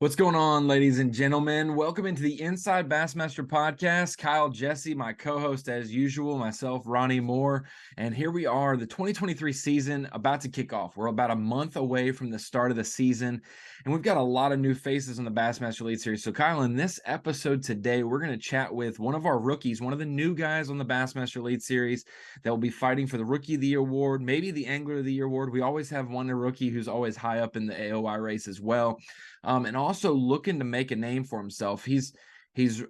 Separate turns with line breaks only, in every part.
What's going on, ladies and gentlemen? Welcome into the Inside Bassmaster Podcast. Kyle, Jessie, my co-host as usual, myself, Ronnie Moore. And here we are, the 2023 season about to kick off. We're about a month away from the start of the season, and we've got a lot of new faces on the Bassmaster Elite Series. So, Kyle, in this episode today, we're going to chat with one of our rookies, one of the new guys on the Bassmaster Elite Series that will be fighting for the Rookie of the Year award, maybe the Angler of the Year award. We always have one rookie who's always high up in the AOI race as well. And also looking to make a name for himself. He's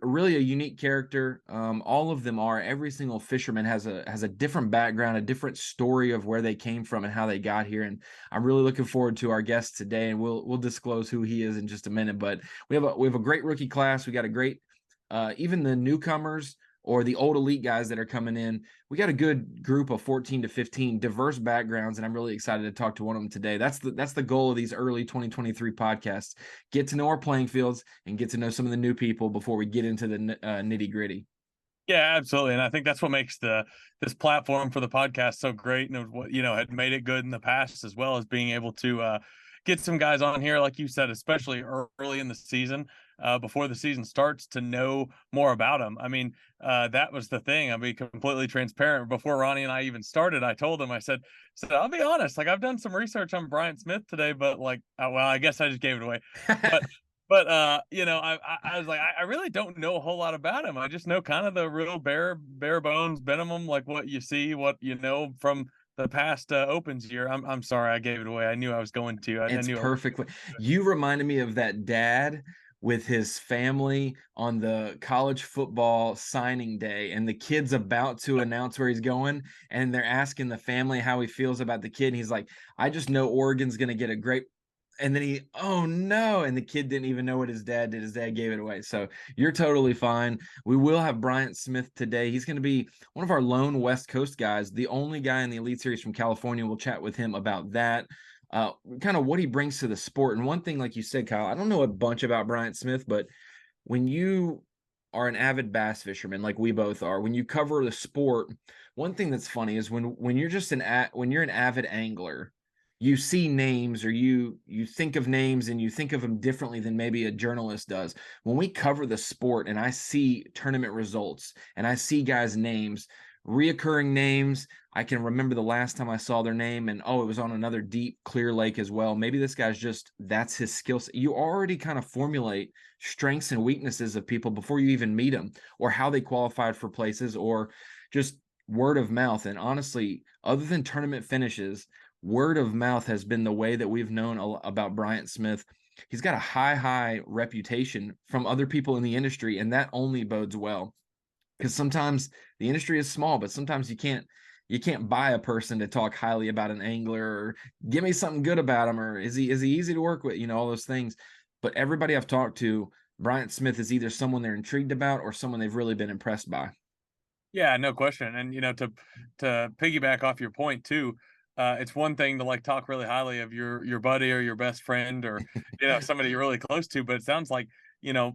really a unique character. All of them are. Every single fisherman has a different background, a different story of where they came from and how they got here. And I'm really looking forward to our guest today, and we'll disclose who he is in just a minute. But we have a great rookie class. We got a great even the newcomers or the old elite guys that are coming in. We got a good group of 14 to 15 diverse backgrounds, and I'm really excited to talk to one of them today. That's the goal of these early 2023 podcasts. Get to know our playing fields and get to know some of the new people before we get into the nitty gritty.
Yeah, absolutely. And I think that's what makes this platform for the podcast so great, and what had made it good in the past, as well as being able to get some guys on here, like you said, especially early in the season, before the season starts, to know more about them. I mean, that was the thing. I'll be completely transparent. Before Ronnie and I even started, I told him, I said, I'll be honest, like, I've done some research on Bryant Smith today, but well, I guess I just gave it away. But I was like, I really don't know a whole lot about him. I just know kind of the real bare bones minimum, like what you see, what you know from the past opens year. I'm sorry, I gave it away. I knew I was going to. I
It's
knew
perfect. You reminded me of that dad with his family on the college football signing day, and the kid's about to announce where he's going, and they're asking the family how he feels about the kid. And he's like, I just know Oregon's going to get a great. And then oh no. And the kid didn't even know what his dad did. His dad gave it away. So you're totally fine. We will have Bryant Smith today. He's going to be one of our lone West Coast guys, the only guy in the Elite Series from California. We'll chat with him about that. Kind of what he brings to the sport. And one thing, like you said, Kyle, I don't know a bunch about Bryant Smith, but when you are an avid bass fisherman, like we both are, when you cover the sport, one thing that's funny is when you're just when you're an avid angler, you see names, or you think of names and you think of them differently than maybe a journalist does. When we cover the sport and I see tournament results and I see guys' names, reoccurring names, I can remember the last time I saw their name, and it was on another deep, clear lake as well. Maybe this guy's that's his skill set. You already kind of formulate strengths and weaknesses of people before you even meet them, or how they qualified for places, or just word of mouth. And honestly, other than tournament finishes, word of mouth has been the way that we've known about Bryant Smith. He's got a high reputation from other people in the industry, and that only bodes well, because sometimes the industry is small, but sometimes you can't buy a person to talk highly about an angler, or give me something good about him, or is he easy to work with, all those things. But everybody I've talked to, Bryant Smith is either someone they're intrigued about or someone they've really been impressed by.
Yeah, no question. And to piggyback off your point too, it's one thing to like talk really highly of your buddy or your best friend, or somebody you're really close to, but it sounds like,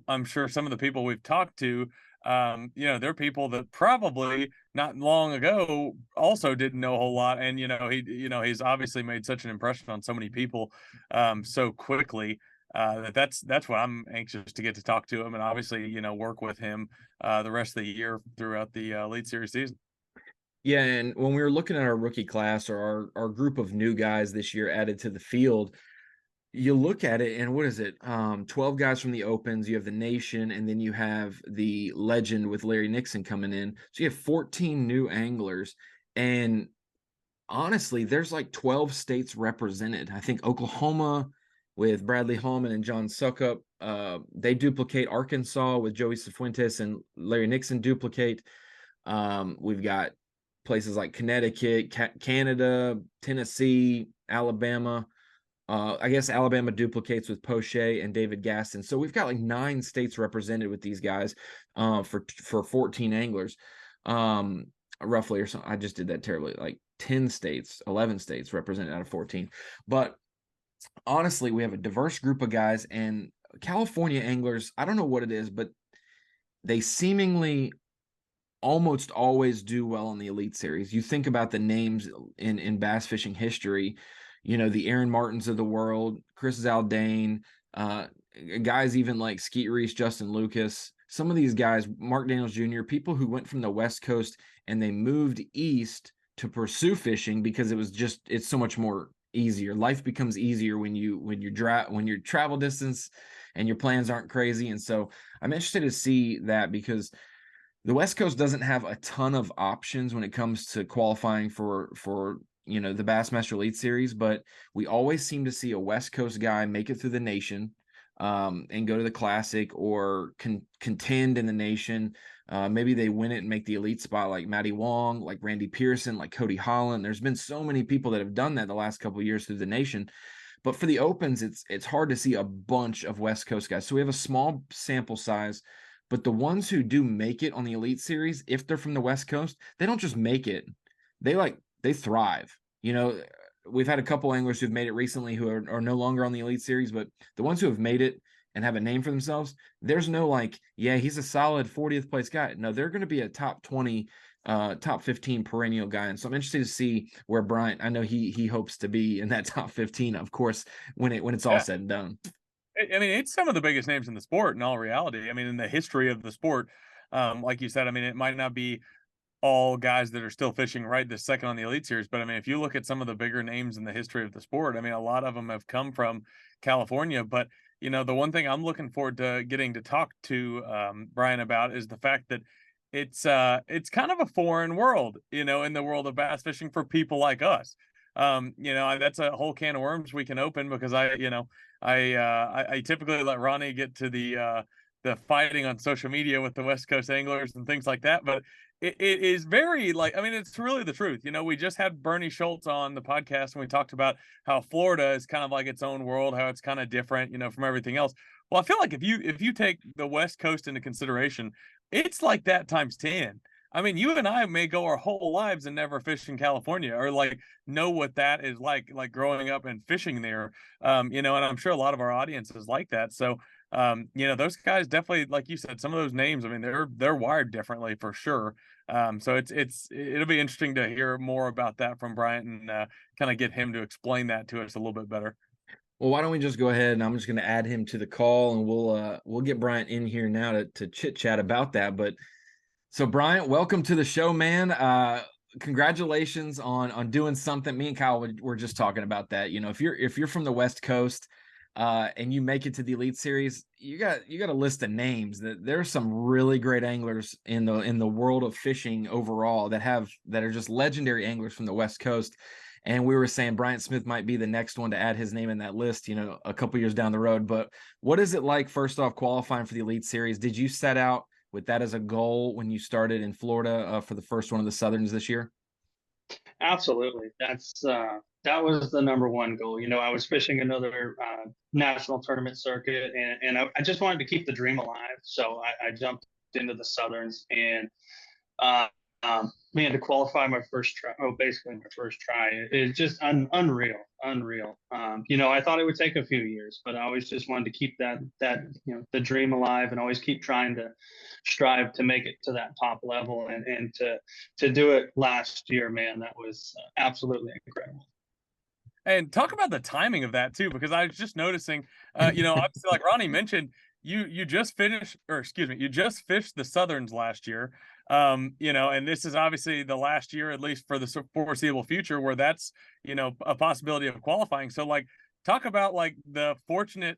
I'm sure some of the people we've talked to, they're people that probably not long ago also didn't know a whole lot. And he's obviously made such an impression on so many people so quickly, that's what I'm anxious to get to talk to him, and obviously work with him the rest of the year throughout the Elite Series season.
Yeah, and when we were looking at our rookie class, or our group of new guys this year added to the field, you look at it and what is it? 12 guys from the Opens, you have the Nation, and then you have the Legend with Larry Nixon coming in. So you have 14 new anglers. And honestly, there's like 12 states represented. I think Oklahoma with Bradley Hallman and John Suckup, they duplicate. Arkansas with Joey Cifuentes and Larry Nixon duplicate. We've got places like Connecticut, Canada, Tennessee, Alabama. I guess Alabama duplicates with Poche and David Gaston. So we've got like 9 states represented with these guys for 14 anglers, roughly, or something. I just did that terribly. Like 10 states, 11 states represented out of 14. But honestly, we have a diverse group of guys, and California anglers, I don't know what it is, but they seemingly almost always do well in the Elite Series. You think about the names in bass fishing history, the Aaron Martins of the world, Chris Zaldane, guys even like Skeet Reese, Justin Lucas, some of these guys, Mark Daniels Jr., people who went from the West Coast and they moved east to pursue fishing because it's so much more easier. Life becomes easier when your travel distance and your plans aren't crazy. And so I'm interested to see that because the West Coast doesn't have a ton of options when it comes to qualifying for the Bassmaster Elite Series, but we always seem to see a West Coast guy make it through the nation, and go to the Classic or contend in the nation. Maybe they win it and make the elite spot, like Matty Wong, like Randy Pearson, like Cody Holland. There's been so many people that have done that the last couple of years through the nation. But for the opens, it's hard to see a bunch of West Coast guys. So we have a small sample size, but the ones who do make it on the Elite Series, if they're from the West Coast, they don't just make it. They thrive. We've had a couple anglers who've made it recently who are no longer on the Elite Series, but the ones who have made it and have a name for themselves, there's no like, yeah, he's a solid 40th place guy. No, they're going to be a top 20, top 15 perennial guy. And so I'm interested to see where Bryant, I know he hopes to be in that top 15, of course, when it's all said and done.
I mean, it's some of the biggest names in the sport in all reality. I mean, in the history of the sport, like you said, I mean, it might not be all guys that are still fishing right this second on the Elite Series, but I mean, if you look at some of the bigger names in the history of the sport, I mean, a lot of them have come from California. But the one thing I'm looking forward to getting to talk to Brian about is the fact that it's kind of a foreign world, in the world of bass fishing for people like us. That's a whole can of worms we can open because I typically let Ronnie get to the fighting on social media with the West Coast anglers and things like that. But it is very I mean, it's really the truth. We just had Bernie Schultz on the podcast and we talked about how Florida is kind of like its own world, how it's kind of different, from everything else. Well, I feel like if you take the West Coast into consideration, it's like that times 10. I mean, you and I may go our whole lives and never fish in California or know what that is like growing up and fishing there. And I'm sure a lot of our audience is like that. So, those guys definitely, like you said, some of those names, I mean, they're wired differently for sure. So it'll be interesting to hear more about that from Bryant and kind of get him to explain that to us a little bit better.
Well, why don't we just go ahead and I'm just going to add him to the call and we'll get Bryant in here now to chit chat about that. But so Bryant, welcome to the show, man. Congratulations on doing something. Me and Kyle were just talking about that. If you're from the West Coast, and you make it to the Elite Series, you got a list of names that there's some really great anglers in the world of fishing overall that are just legendary anglers from the West Coast. And we were saying Bryant Smith might be the next one to add his name in that list, a couple years down the road. But what is it like, first off, qualifying for the Elite Series? Did you set out with that as a goal when you started in Florida for the first one of the Southerns this year?
Absolutely. That was the number one goal. I was fishing another national tournament circuit, and I just wanted to keep the dream alive. So I jumped into the Southerns, and uh, man, to qualify my first try, basically my first try, it's just unreal. I thought it would take a few years, but I always just wanted to keep that the dream alive, and always keep trying to strive to make it to that top level, and to do it last year, man, that was absolutely incredible.
And talk about the timing of that too, because I was just noticing, obviously, like Ronnie mentioned, you just fished the Southerns last year. And this is obviously the last year, at least for the foreseeable future, where that's, a possibility of qualifying. So talk about the fortunate,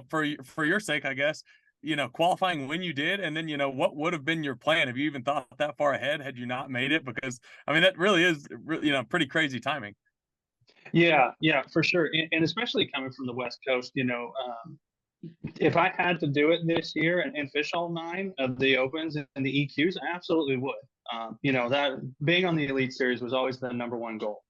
for your sake, I guess, qualifying when you did, and then, what would have been your plan? Have you even thought that far ahead had you not made it? Because, I mean, that really is, pretty crazy timing.
Yeah, for sure. And especially coming from the West Coast, if I had to do it this year and fish all 9 of the opens and the EQs, I absolutely would. That being on the Elite Series was always the number one goal.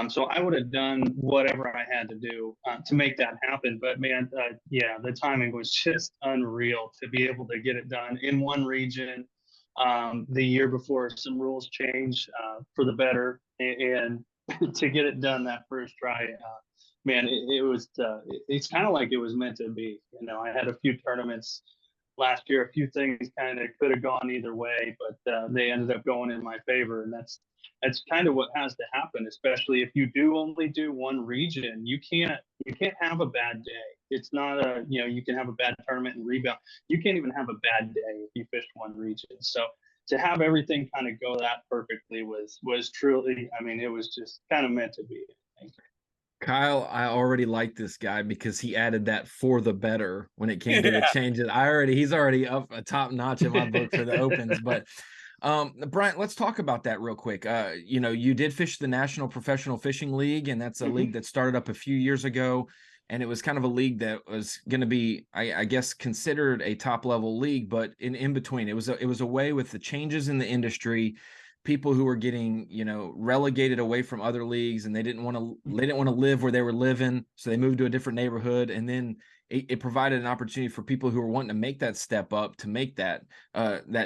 So I would have done whatever I had to do to make that happen. But man, the timing was just unreal to be able to get it done in one region. The year before some rules changed for the better, and to get it done that first try, man, it's kind of like it was meant to be. I had a few tournaments last year. A few things kind of could have gone either way, but they ended up going in my favor, and that's kind of what has to happen, especially if you do only do one region. You can't have a bad day. It's not a, you can have a bad tournament and rebound. You can't even have a bad day if you fished one region. So to have everything kind of go that perfectly was truly, I mean, it was just kind of meant to be, I think.
Kyle, I already like this guy because he added that for the better when it came to the
Yeah.
changes. He's already up a top notch in my book for the opens. But Bryant, let's talk about that real quick. You did fish the National Professional Fishing League, and that's a
Mm-hmm.
league that started up a few years ago. And it was kind of a league that was going to be, I guess, considered a top level league, but in between, it was a way with the changes in the industry, people who were getting, relegated away from other leagues, and they didn't want to live where they were living, so they moved to a different neighborhood. And then it provided an opportunity for people who were wanting to make that step up to make that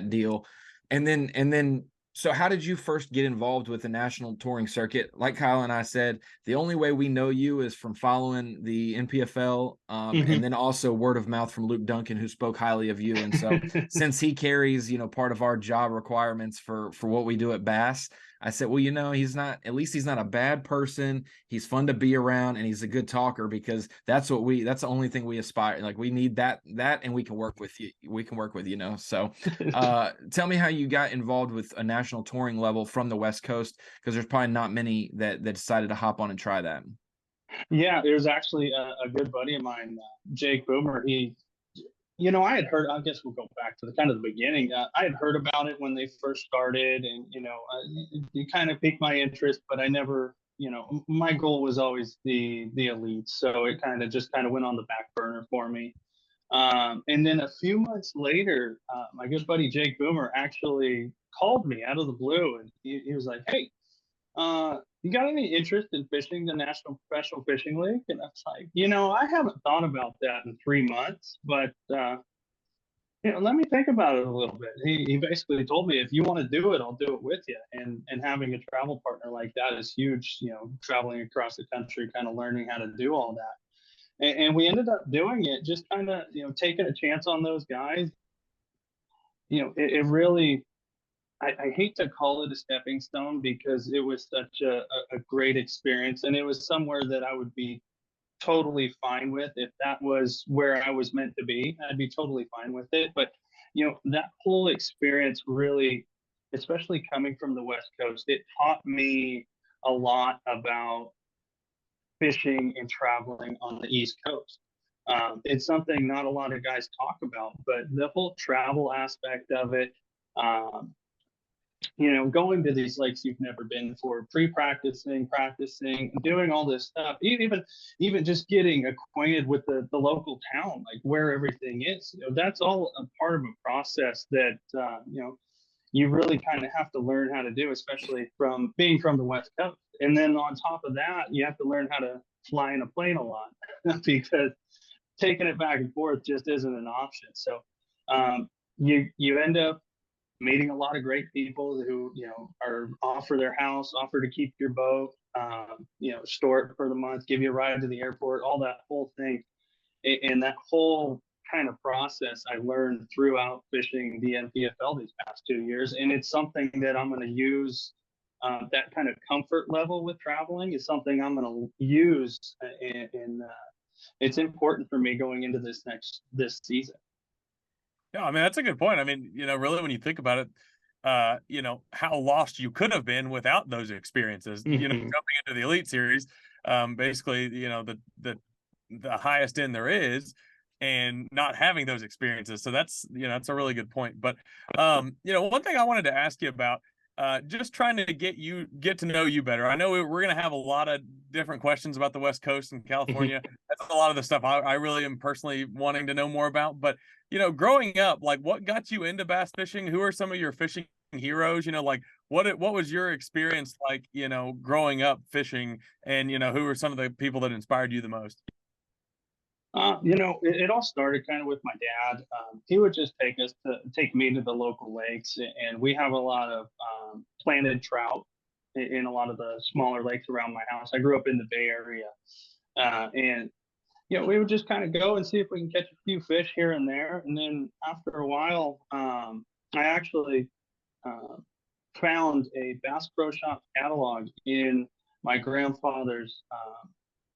deal. And then so how did you first get involved with the national touring circuit? Like Kyle and I said, the only way we know you is from following the NPFL, and then also word of mouth from Luke Duncan, who spoke highly of you. And so since he carries, part of our job requirements for what we do at Bass, I said, well, he's not a bad person. He's fun to be around, and he's a good talker, because that's the only thing we aspire. Like, we need that, and we can work with you. So tell me how you got involved with a national touring level from the West Coast, because there's probably not many that decided to hop on and try that.
Yeah, there's actually a good buddy of mine, Jake Boomer. I had heard, I guess we'll go back to the kind of the beginning. I had heard about it when they first started, and, it kind of piqued my interest, but I never, my goal was always the elite. So it kind of went on the back burner for me. And then a few months later, my good buddy Jake Boomer actually called me out of the blue, and he was like, "Hey, you got any interest in fishing the National Professional Fishing League?" And I was like, I haven't thought about that in 3 months, but let me think about it a little bit. He basically told me, if you want to do it, I'll do it with you. And having a travel partner like that is huge. Traveling across the country, kind of learning how to do all that. And we ended up doing it, just kind of taking a chance on those guys. It really, I hate to call it a stepping stone, because it was such a great experience, and it was somewhere that I would be totally fine with. If that was where I was meant to be, I'd be totally fine with it. But that whole experience really, especially coming from the West Coast, it taught me a lot about fishing and traveling on the East Coast. It's something not a lot of guys talk about, but the whole travel aspect of it, um, going to these lakes you've never been for, pre-practicing, practicing, doing all this stuff, even just getting acquainted with the local town, like where everything is. That's all a part of a process that you really kind of have to learn how to do, especially from being from the West Coast. And then on top of that, you have to learn how to fly in a plane a lot, because taking it back and forth just isn't an option. So you end up meeting a lot of great people who are offer their house, offer to keep your boat, store it for the month, give you a ride to the airport, all that whole thing. And that whole kind of process I learned throughout fishing the NPFL these past 2 years, and it's something that I'm going to use. That kind of comfort level with traveling is something I'm going to use, and it's important for me going into this season.
Yeah, I mean, that's a good point. I mean, really, when you think about it, how lost you could have been without those experiences. Jumping into the Elite Series, basically, the highest end there is, and not having those experiences. So that's a really good point. But one thing I wanted to ask you about, just trying to get to know you better. I know we're going to have a lot of different questions about the West Coast and California. That's a lot of the stuff I really am personally wanting to know more about. But growing up, like, what got you into bass fishing? Who are some of your fishing heroes? Like, what was your experience like, growing up fishing, and who are some of the people that inspired you the most?
It all started kind of with my dad. He would just take me to the local lakes, and we have a lot of planted trout in a lot of the smaller lakes around my house. I grew up in the Bay Area, and we would just kind of go and see if we can catch a few fish here and there. And then after a while, I actually found a Bass Pro Shop catalog in my grandfather's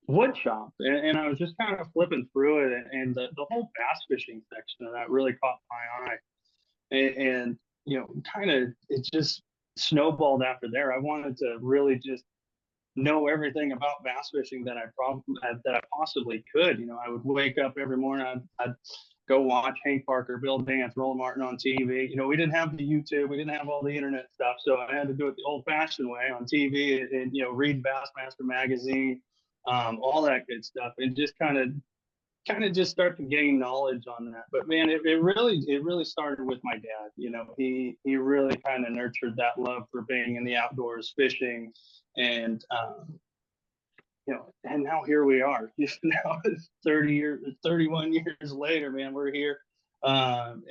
wood shop, and I was just kind of flipping through it, and the whole bass fishing section of that really caught my eye, and kind of it just snowballed after there. I wanted to really just know everything about bass fishing that I possibly could. I would wake up every morning. I'd go watch Hank Parker, Bill Dance, Roland Martin on TV. We didn't have the YouTube, we didn't have all the internet stuff, so I had to do it the old-fashioned way on TV, and read Bassmaster magazine, all that good stuff, and just kind of just start to gain knowledge on that. But man, it really started with my dad. He really kind of nurtured that love for being in the outdoors, fishing, and and now here we are. Now it's 31 years later, man. We're here, and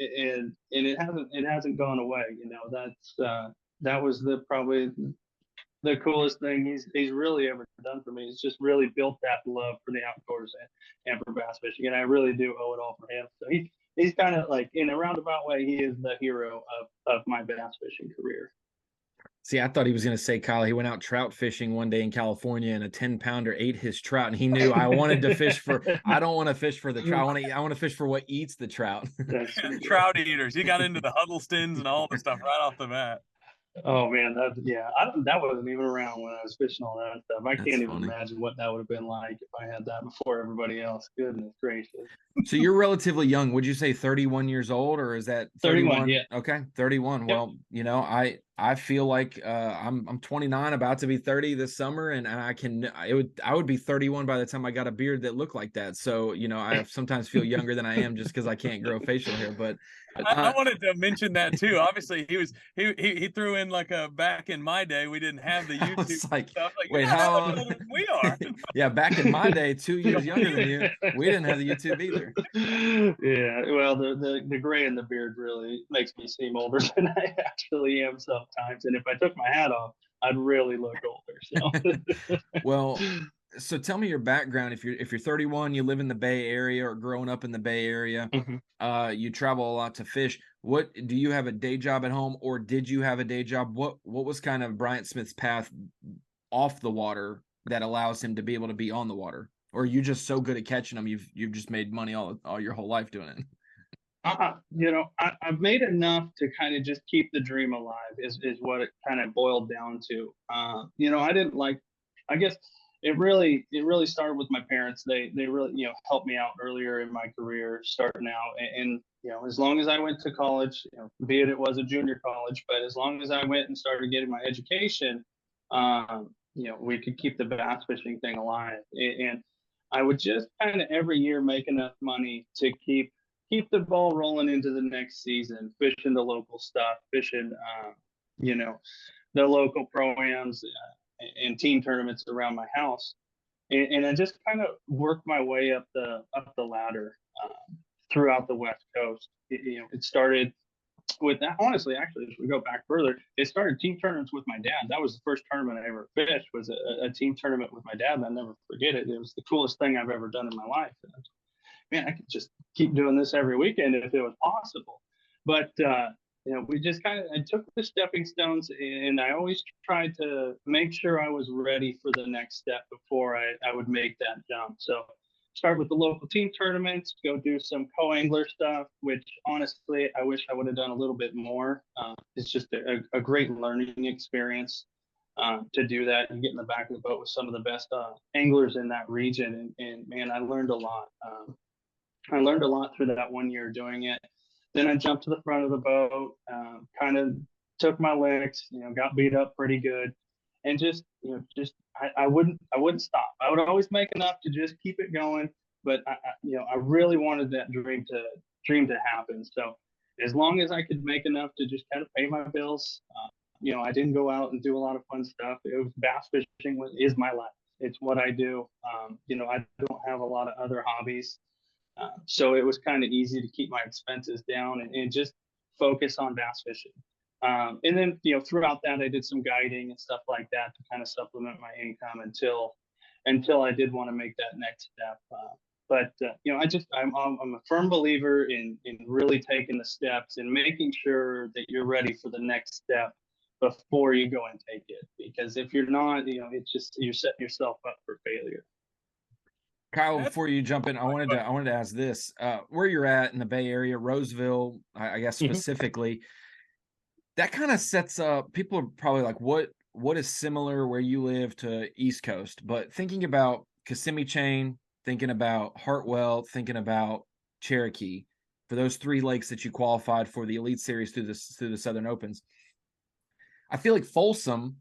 it hasn't gone away. That was probably the coolest thing he's really ever done for me. He's just really built that love for the outdoors and for bass fishing, and I really do owe it all for him. So he's kind of like, in a roundabout way, he is the hero of my bass fishing career.
See, I thought he was going to say, Kyle, he went out trout fishing one day in California and a 10-pounder ate his trout. And he knew I wanted to fish I don't want to fish for the trout. I want to fish for what eats the trout.
Trout eaters. He got into the Huddlestons and all the stuff right off the bat.
Oh man, that wasn't even around when I was fishing all that stuff. I can't even imagine what that would have been like if I had that before everybody else. Goodness gracious.
So you're relatively young. Would you say 31 years old, or is that
31? Yeah.
Okay, 31. Yep. Well, I feel like I'm 29, about to be 30 this summer, and I would be 31 by the time I got a beard that looked like that. So I sometimes feel younger than I am just because I can't grow facial hair. But
I wanted to mention that too. Obviously, he threw in like a back in my day. We didn't have the YouTube stuff. Like,
wait, how
older than we are?
Yeah, back in my day, 2 years younger than you, we didn't have the YouTube either.
Yeah, well, the gray in the beard really makes me seem older than I actually am sometimes. And if I took my hat off, I'd really look older. So
well, so tell me your background. If you're 31, you live in the Bay Area or growing up in the Bay Area, you travel a lot to fish. What do you have a day job at home, or did you have a day job? What was kind of Bryant Smith's path off the water that allows him to be able to be on the water? Or are you just so good at catching them, you've just made money all your whole life doing it?
I've made enough to kind of just keep the dream alive is what it kind of boiled down to. I didn't like, I guess it really started with my parents. They really, helped me out earlier in my career starting out. And as long as I went to college, be it was a junior college, but as long as I went and started getting my education, we could keep the bass fishing thing alive. And I would just kind of every year make enough money to keep the ball rolling into the next season, fishing the local stuff, fishing, the local pro-ams and team tournaments around my house. And I just kind of worked my way up the ladder throughout the West Coast. It started with that. Honestly, actually, if we go back further, it started team tournaments with my dad. That was the first tournament I ever fished, was a team tournament with my dad, and I'll never forget it. It was the coolest thing I've ever done in my life. Man, I could just keep doing this every weekend if it was possible. But we just I took the stepping stones, and I always tried to make sure I was ready for the next step before I would make that jump. So start with the local team tournaments, go do some co-angler stuff, which honestly, I wish I would have done a little bit more. It's just a great learning experience to do that and get in the back of the boat with some of the best anglers in that region. And man, I learned a lot. I learned a lot through that 1 year doing it. Then I jumped to the front of the boat, kind of took my licks, got beat up pretty good, and I wouldn't stop. I would always make enough to just keep it going, but I really wanted that dream to happen. So as long as I could make enough to just kind of pay my bills, I didn't go out and do a lot of fun stuff. It was bass fishing is my life. It's what I do. I don't have a lot of other hobbies. So it was kind of easy to keep my expenses down and just focus on bass fishing. And then, throughout that, I did some guiding and stuff like that to kind of supplement my income until I did want to make that next step. But I'm a firm believer in really taking the steps and making sure that you're ready for the next step before you go and take it. Because if you're not, it's just you're setting yourself up for failure.
Kyle, before you jump in, I wanted to ask this: where you're at in the Bay Area, Roseville, I guess specifically, that kind of sets up. People are probably like, what is similar where you live to East Coast? But thinking about Kissimmee Chain, thinking about Hartwell, thinking about Cherokee, for those 3 lakes that you qualified for the Elite Series through the Southern Opens, I feel like Folsom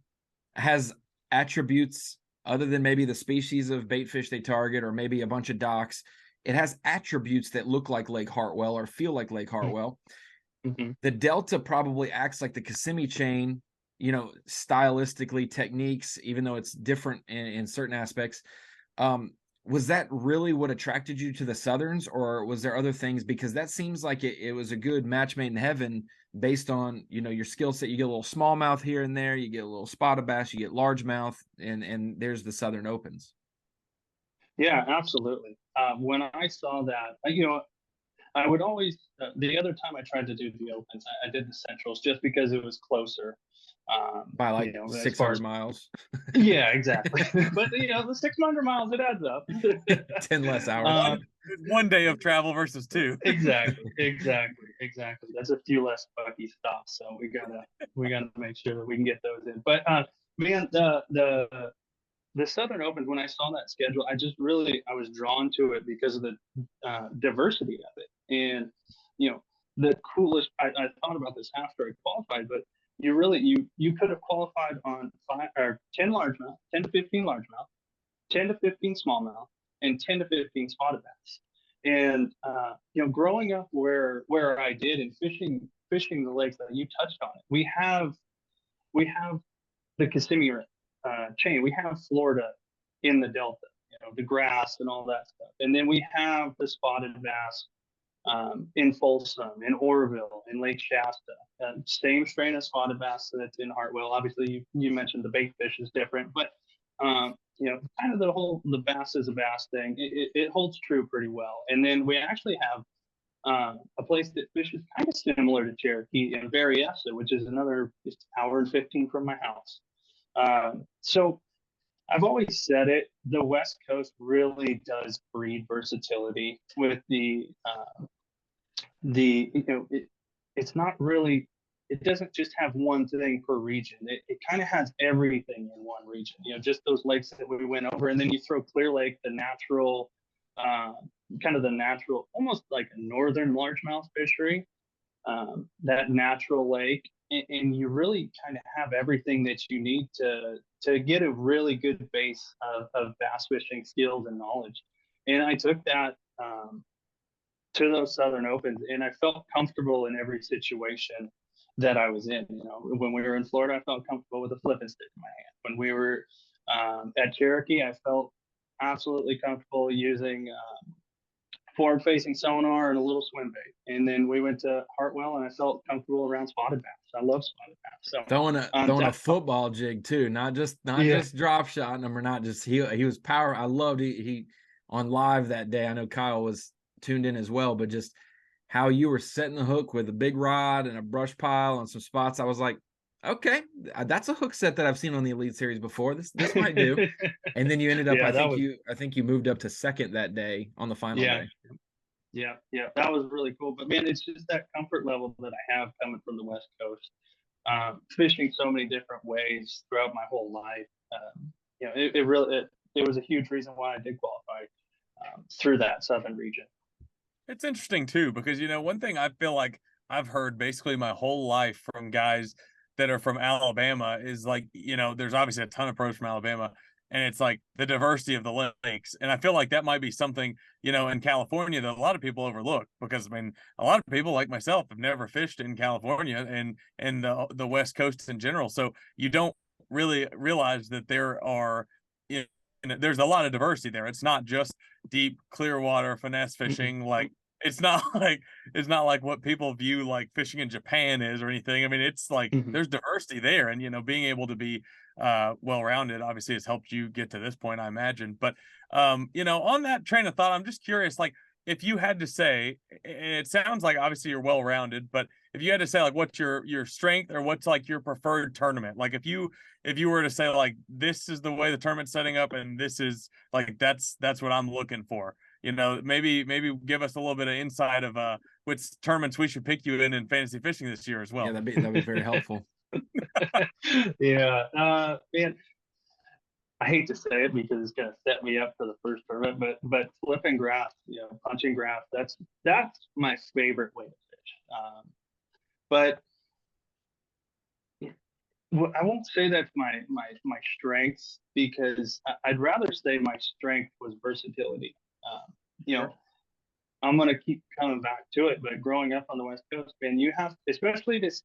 has attributes other than maybe the species of bait fish they target or maybe a bunch of docks. It has attributes that look like Lake Hartwell or feel like Lake Hartwell. Mm-hmm. The Delta probably acts like the Kissimmee Chain, stylistically, techniques, even though it's different in certain aspects. Was that really what attracted you to the Southerns, or was there other things? Because that seems like it was a good match made in heaven based on, your skill set. You get a little smallmouth here and there, you get a little spotted bass, you get largemouth, and there's the Southern Opens.
Yeah, absolutely. When I saw that, I would always, the other time I tried to do the Opens, I did the Centrals just because it was closer.
By like 600 miles.
Yeah, exactly. But the 600 miles, it adds up.
10 less hours.
One day of travel versus 2.
Exactly. That's a few less Bucky stops, so we gotta make sure that we can get those in. But man, the Southern Opens, when I saw that schedule, I was drawn to it because of the diversity of it. And the coolest, I thought about this after I qualified, but you could have qualified on 5 or 10 largemouth, 10 to 15 largemouth, 10 to 15 smallmouth, and 10 to 15 spotted bass. And growing up where I did and fishing the lakes that you touched on it, we have the Kissimmee chain. We have Florida in the Delta, the grass and all that stuff, and then we have the spotted bass in Folsom, in Oroville, in Lake Shasta. Same strain of spotted bass that's in Hartwell. Obviously, you mentioned the bait fish is different, but kind of the bass is a bass thing. It holds true pretty well. And then we actually have a place that fishes kind of similar to Cherokee in B.A.S.S, which is another hour and 15 from my house. So I've always said it, the West Coast really does breed versatility with it's not really, it doesn't just have one thing per region. It kind of has everything in one region, just those lakes that we went over. And then you throw Clear Lake, the natural, almost like a northern largemouth fishery, that natural lake. And you really kind of have everything that you need to get a really good base of bass fishing skills and knowledge. And I took that to those Southern Opens, and I felt comfortable in every situation that I was in. When we were in Florida, I felt comfortable with a flipping stick in my hand. When we were at Cherokee, I felt absolutely comfortable using forward-facing sonar and a little swim bait. And then we went to Hartwell, and I felt comfortable around spotted bass. I love spotted bass. So
throwing a football jig too, not just drop shotting them, or not just he was power. I loved he on live that day. I know Kyle was tuned in as well, but just how you were setting the hook with a big rod and a brush pile and some spots. I was like, okay, that's a hook set that I've seen on the Elite Series before. This might do. And then you ended up, I think you moved up to second that day on the final day.
Yeah, that was really cool. But man, it's just that comfort level that I have coming from the West Coast, fishing so many different ways throughout my whole life. It was a huge reason why I did qualify through that Southern region.
It's interesting too, because one thing I feel like I've heard basically my whole life from guys that are from Alabama is like, there's obviously a ton of pros from Alabama, and it's like the diversity of the lakes. And I feel like that might be something, in California that a lot of people overlook, because a lot of people like myself have never fished in California and the West Coast in general. So you don't really realize that there are, there's a lot of diversity there. It's not just deep, clear water finesse fishing like it's not like what people view like fishing in Japan is or anything. I mean, it's like
Mhm.
there's diversity there, and being able to be well-rounded obviously has helped you get to this point, I imagine. But on that train of thought, I'm just curious, like if you had to say, and it sounds like obviously you're well-rounded, but if you had to say like what's your strength or what's like your preferred tournament, like if you were to say like this is the way the tournament's setting up and this is like that's what I'm looking for, maybe give us a little bit of insight of which tournaments we should pick you in fantasy fishing this year as
Yeah,
well.
that'd be very helpful.
Yeah, man, I hate to say it because it's gonna set me up for the first tournament, but flipping grass, punching grass, that's my favorite way to fish. But I won't say that's my strengths because I'd rather say my strength was versatility. You know,
Sure.
I'm gonna keep coming back to it, but growing up on the West Coast, man, you have, especially this,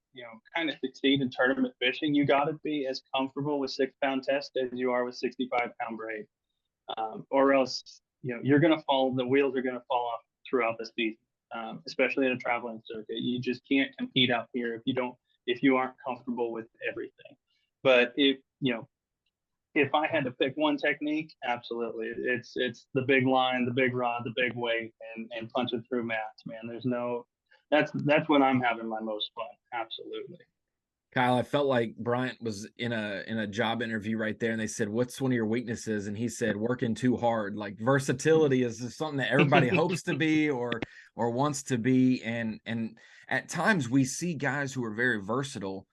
kind of succeed in tournament fishing, you got to be as comfortable with 6 pound test as you are with 65 pound braid, or else you're gonna fall. The wheels are gonna fall off throughout the season, especially in a traveling circuit. You just can't compete out here if you aren't comfortable with everything. But if I had to pick one technique, absolutely, it's the big line, the big rod, the big weight, and punching through mats, man. That's when I'm having my most fun. Absolutely.
Kyle, I felt like Bryant was in a job interview right there, and they said, "What's one of your weaknesses?" And he said, "Working too hard." Like versatility is something that everybody hopes to be or wants to be, and at times we see guys who are very versatile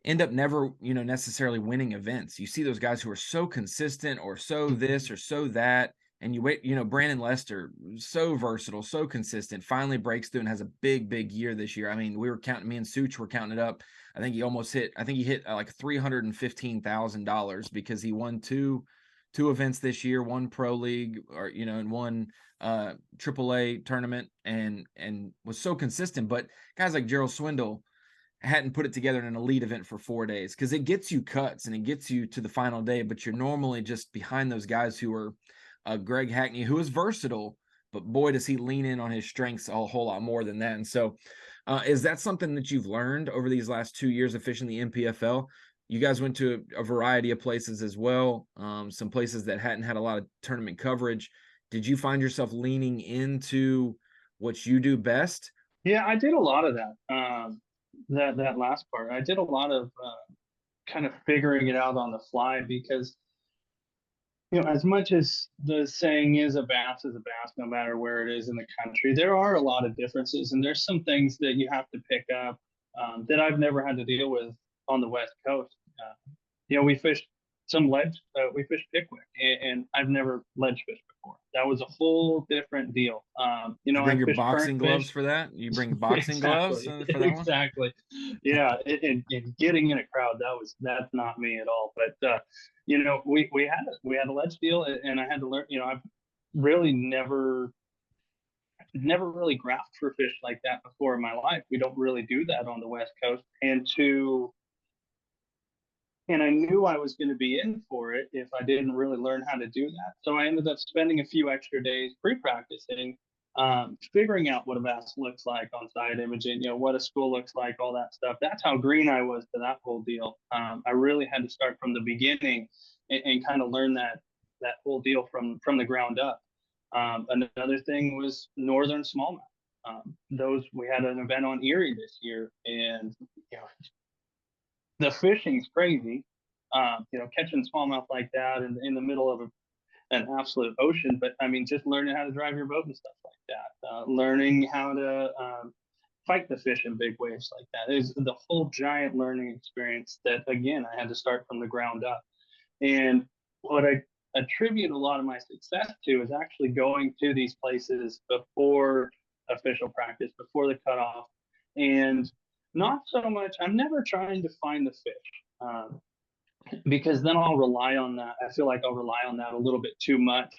end up never, necessarily winning events. You see those guys who are so consistent or so this or so that, and you wait, Brandon Lester, so versatile, so consistent, finally breaks through and has a big, big year this year. I mean, me and Such were counting it up. I think he hit like $315,000 because he won two events this year, one pro league and one AAA tournament and was so consistent. But guys like Gerald Swindle hadn't put it together in an elite event for 4 days because it gets you cuts and it gets you to the final day, but you're normally just behind those guys who are Greg Hackney, who is versatile, but boy, does he lean in on his strengths a whole lot more than that. And so is that something that you've learned over these last 2 years of fishing the NPFL? You guys went to a variety of places as well, some places that hadn't had a lot of tournament coverage. Did you find yourself leaning into what you do best?
Yeah, I did a lot of that. That last part, I did a lot of kind of figuring it out on the fly because as much as the saying is a bass, no matter where it is in the country, there are a lot of differences, and there's some things that you have to pick up that I've never had to deal with on the West Coast. We fished some ledge, we fished Pickwick, and I've never ledge fished before. That was a whole different deal.
You bring
I
your
fished
boxing
current
gloves
fish.
for that? You bring boxing gloves
Exactly,
for that one?
exactly. Yeah, and getting in a crowd, that's not me at all. But we had a ledge deal, and I had to learn. I've really never really graphed for fish like that before in my life. We don't really do that on the West Coast, and I knew I was going to be in for it if I didn't really learn how to do that. So I ended up spending a few extra days pre-practicing, figuring out what a bass looks like on side imaging, what a school looks like, all that stuff. That's how green I was to that whole deal. I really had to start from the beginning and kind of learn that whole deal from the ground up. Another thing was northern smallmouth. Those we had an event on Erie this year, and the fishing's crazy. Catching smallmouth like that in the middle of an absolute ocean. But I mean, just learning how to drive your boat and stuff like that. Learning how to fight the fish in big waves like that is the whole giant learning experience that, again, I had to start from the ground up. And what I attribute a lot of my success to is actually going to these places before official practice, before the cutoff, and not so much. I'm never trying to find the fish. Because then I'll rely on that. I feel like I'll rely on that a little bit too much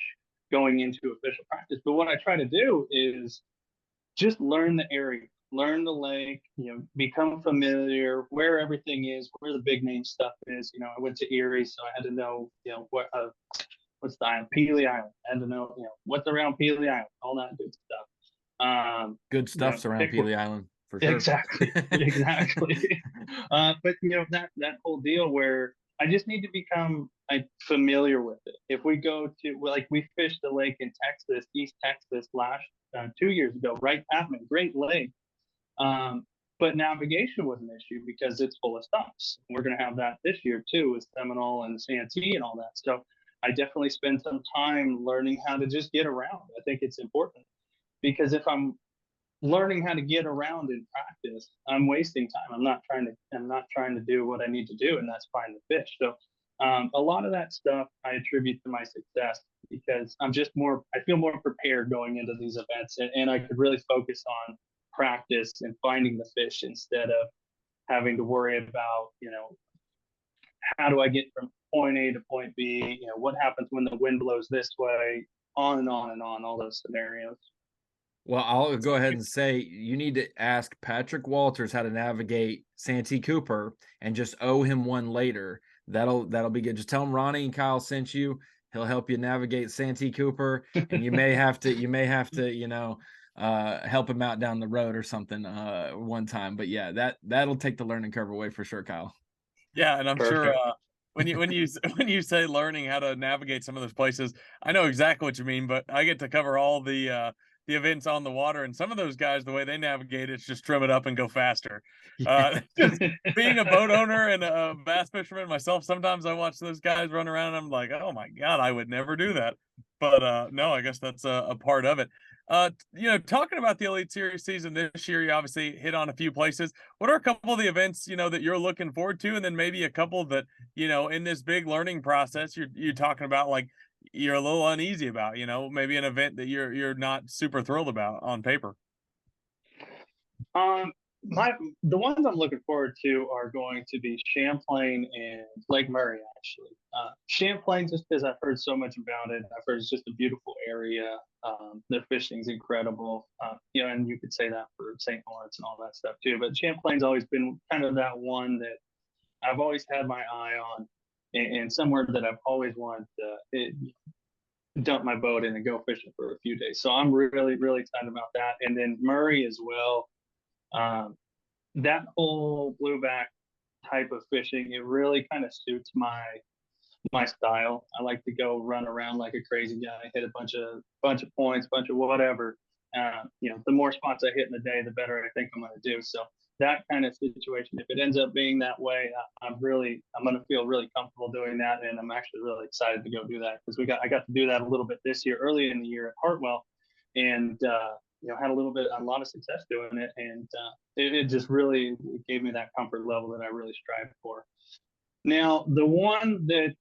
going into official practice. But what I try to do is just learn the area, learn the lake, become familiar where everything is, where the big name stuff is. I went to Erie, so I had to know, what's the island, Peely Island. I had to know, what's around Peely Island, all that good stuff.
Good stuff around Peely Island for sure.
Exactly. But that whole deal where I just need to become familiar with it. If we go to, like, we fished a lake in Texas, East Texas, last 2 years ago, right, Patman, great lake. But navigation was an issue because it's full of stumps. We're going to have that this year too, with Seminole and Santee and all that. So I definitely spend some time learning how to just get around. I think it's important, because if I'm learning how to get around in practice, I'm wasting time. I'm not trying to do what I need to do, and that's find the fish. So a lot of that stuff I attribute to my success, because I feel more prepared going into these events, and I could really focus on practice and finding the fish instead of having to worry about, how do I get from point A to point B? What happens when the wind blows this way? On and on and on, all those scenarios.
Well, I'll go ahead and say you need to ask Patrick Walters how to navigate Santee Cooper and just owe him one later. That'll be good. Just tell him Ronnie and Kyle sent you. He'll help you navigate Santee Cooper, and you may have to, help him out down the road or something one time. But yeah, that'll take the learning curve away for sure, Kyle.
Yeah, and I'm
Perfect.
sure when you say learning how to navigate some of those places, I know exactly what you mean. But I get to cover all the events on the water, and some of those guys, the way they navigate, it's just trim it up and go faster. Just being a boat owner and a bass fisherman myself, sometimes I watch those guys run around and I'm like, oh my God, I would never do that. But no, I guess that's a part of it. Talking about the Elite Series season this year, you obviously hit on a few places. What are a couple of the events, that you're looking forward to? And then maybe a couple that, in this big learning process, you're talking about, like, you're a little uneasy about, maybe an event that you're not super thrilled about on paper.
The ones I'm looking forward to are going to be Champlain and Lake Murray, actually. Champlain, just because I've heard so much about it. I've heard it's just a beautiful area. The fishing's incredible. And you could say that for St. Lawrence and all that stuff too. But Champlain's always been kind of that one that I've always had my eye on, and somewhere that I've always wanted to dump my boat in and go fishing for a few days. So I'm really, really excited about that. And then Murray as well. That whole blueback type of fishing, it really kind of suits my style. I like to go run around like a crazy guy, hit a bunch of points, bunch of whatever. The more spots I hit in a day, the better I think I'm going to do. So that kind of situation, if it ends up being that way, I'm going to feel really comfortable doing that, and I'm actually really excited to go do that, because I got to do that a little bit this year, early in the year at Hartwell, and had a lot of success doing it, and it just really gave me that comfort level that I really strive for. Now, the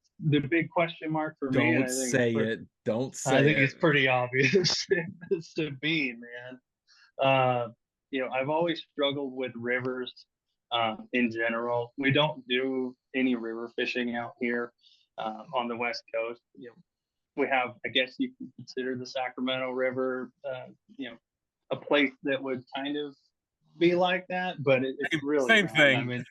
big question mark for me,
Don't say it.
I think it's pretty obvious. It's Sabine, man. I've always struggled with rivers in general. We don't do any river fishing out here on the West Coast. We have, I guess you can consider the Sacramento River, a place that would kind of be like that, but it's really
same
not.
thing.
I mean,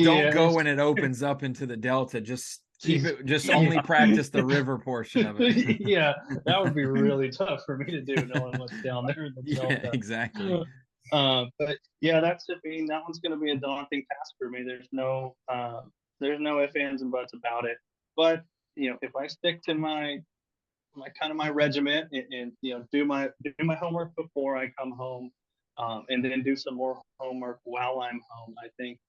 don't go when it opens up into the Delta. Just keep it. Just only practice the river portion of it.
Yeah, that would be really tough for me to do, knowing what's down there in the Delta.
Yeah, exactly.
But yeah, that one's going to be a daunting task for me. There's no ifs, ands, and buts about it. But if I stick to my regiment and do my homework before I come home, and then do some more homework while I'm home, I think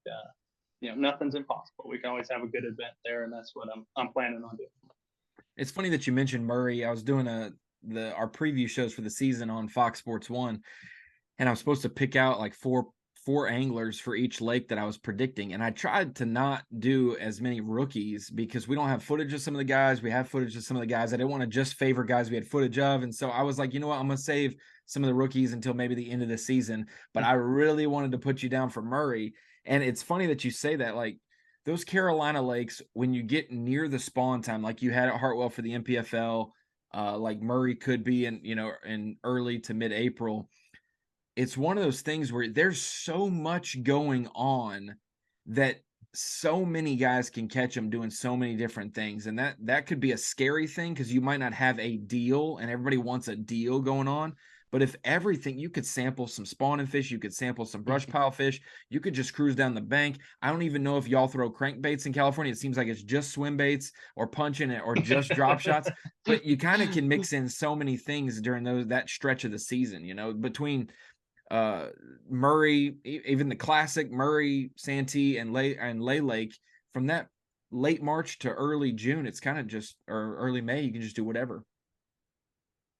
nothing's impossible. We can always have a good event there, and that's what I'm planning on doing.
It's funny that you mentioned Murray. I was doing our preview shows for the season on Fox Sports 1, and I was supposed to pick out like four anglers for each lake that I was predicting. And I tried to not do as many rookies because we don't have footage of some of the guys. We have footage of some of the guys. I didn't want to just favor guys we had footage of. And so I was like, you know what? I'm going to save some of the rookies until maybe the end of the season. But I really wanted to put you down for Murray. And it's funny that you say that, like those Carolina lakes, when you get near the spawn time, like you had at Hartwell for the MPFL, like Murray could be in early to mid-April. It's one of those things where there's so much going on that so many guys can catch them doing so many different things. And that could be a scary thing because you might not have a deal and everybody wants a deal going on. But if everything, you could sample some spawning fish, you could sample some brush pile fish, you could just cruise down the bank. I don't even know if y'all throw crankbaits in California. It seems like it's just swim baits or punching it or just drop shots. But you kind of can mix in so many things during that stretch of the season, between Murray, even the classic Murray, Santee, and Lay Lake. From that late March to early June, it's kind of just, or early May, you can just do whatever.